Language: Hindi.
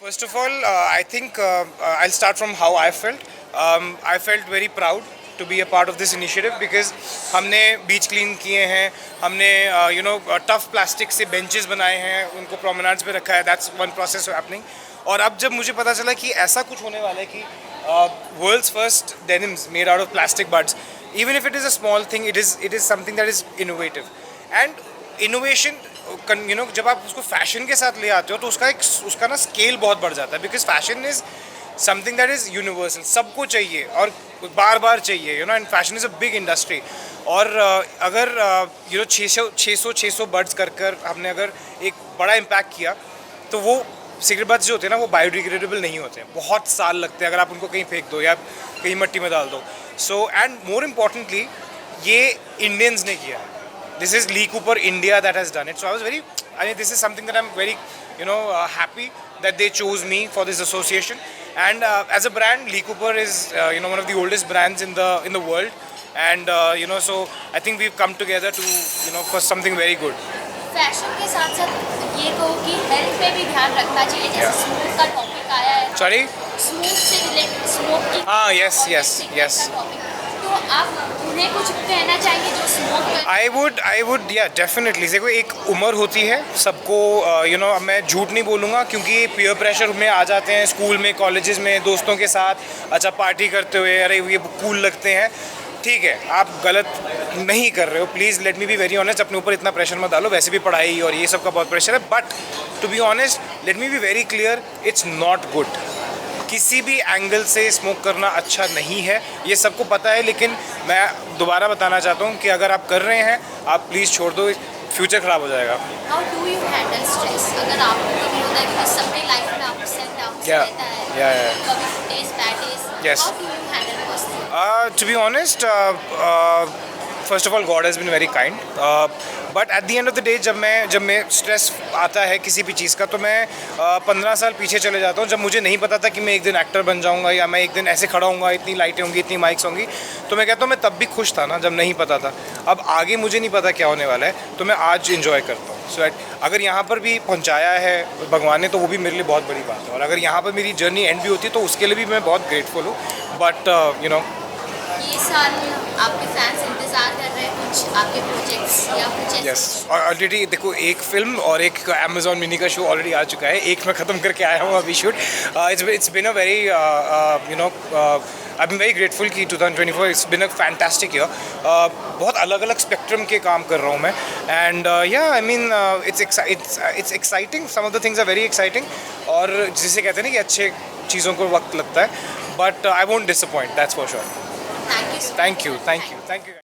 First of all, I think I'll start from how I felt. I felt very proud to be a part of this initiative because हमने बीच क्लीन किए हैं, हमने टफ प्लास्टिक से बेंचेस बनाए हैं, उनको प्रोमेनाड्स पे रखा है. That's one process happening. और अब जब मुझे पता चला कि ऐसा कुछ होने वाला है कि world's first denims made out of plastic buds, even if it is a small thing, it is something that is innovative. And innovation, जब आप उसको फैशन के साथ ले आते हो तो उसका ना स्केल बहुत बढ़ जाता है, because fashion is something that is universal, सबको चाहिए और बार बार चाहिए, and fashion is a big industry. और अगर 600 बर्ड्स कर हमने अगर एक बड़ा इम्पैक्ट किया तो वो सिगरेट बर्ड्स जो होते हैं ना वो बायोडिग्रेडेबल नहीं होते हैं, बहुत साल लगते हैं अगर आप उनको कहीं फेंक दो या कहीं मिट्टी में डाल दो. सो एंड मोर इम्पॉर्टेंटली ये इंडियंस ने किया है. This is Lee Cooper India that has done it. So this is something that I'm very, happy that they chose me for this association. And as a brand, Lee Cooper is, one of the oldest brands in the world. And, so I think we've come together to, for something very good. Fashion के साथ साथ ये कहो कि हेल्थ पे भी ध्यान रखना चाहिए, जैसे स्मोक का टॉपिक आया है. Sorry? स्मोक से रिलेटेड स्मोक की. हाँ, yes. तो आप उन्हें कुछ कहना चाहेंगे जो स्मोक कर. I would, yeah, definitely. देखो एक उम्र होती है सबको, अब मैं झूठ नहीं बोलूँगा क्योंकि पीयर प्रेशर में आ जाते हैं स्कूल में, कॉलेजेस में, दोस्तों के साथ. अच्छा पार्टी करते हुए अरे ये कूल लगते हैं, ठीक है, आप गलत नहीं कर रहे हो. Please let me be very honest, अपने ऊपर इतना प्रेशर मत डालो, वैसे भी पढ़ाई और ये सब का बहुत प्रेशर है. But to be honest let me be very clear, it's not good. किसी भी एंगल से स्मोक करना अच्छा नहीं है, ये सबको पता है. लेकिन मैं दोबारा बताना चाहता हूँ कि अगर आप कर रहे हैं आप प्लीज़ छोड़ दो, फ्यूचर ख़राब हो जाएगा. How do you handle stress? अगर आपको कभी होता है कि सबके लाइफ में आप सेट डाउन रहता है, कभी days bad days, how do you handle those things? To be honest, first of all God has been very kind. But at the end of the day जब मैं स्ट्रेस आता है किसी भी चीज़ का तो मैं 15 साल पीछे चले जाता हूँ, जब मुझे नहीं पता था कि मैं एक दिन एक्टर बन जाऊँगा या मैं एक दिन ऐसे खड़ा हूँगा, इतनी लाइटें होंगी, इतनी माइक्स होंगी. तो मैं कहता हूँ मैं तब भी खुश था ना जब नहीं पता था. अब आगे मुझे नहीं पता क्या होने वाला है, तो मैं आज इन्जॉय करता हूँ. सो अगर यहाँ पर भी पहुँचाया है भगवान ने तो वो भी मेरे लिए बहुत बड़ी बात है. और अगर यहाँ पर मेरी जर्नी एंड भी होती तो उसके लिए भी मैं बहुत ग्रेटफुल हूँ. बट ये साल आपके फैंस इंतजार कर रहे हैं कुछ आपके प्रोजेक्ट्स या कुछ. यस, और ऑलरेडी देखो एक फिल्म और एक अमेजॉन मिनी का शो ऑलरेडी आ चुका है. एक मैं ख़त्म करके आया हूँ अभी shoot. It's been a very I am very grateful कि 2024 it's been a fantastic year. बहुत अलग अलग स्पेक्ट्रम के काम कर रहा हूँ मैं. And I mean it's exciting, some of the things are very exciting. और जिसे कहते हैं ना कि अच्छे चीज़ों को वक्त लगता है, but I won't disappoint, that's for sure. Thank you. Thank you.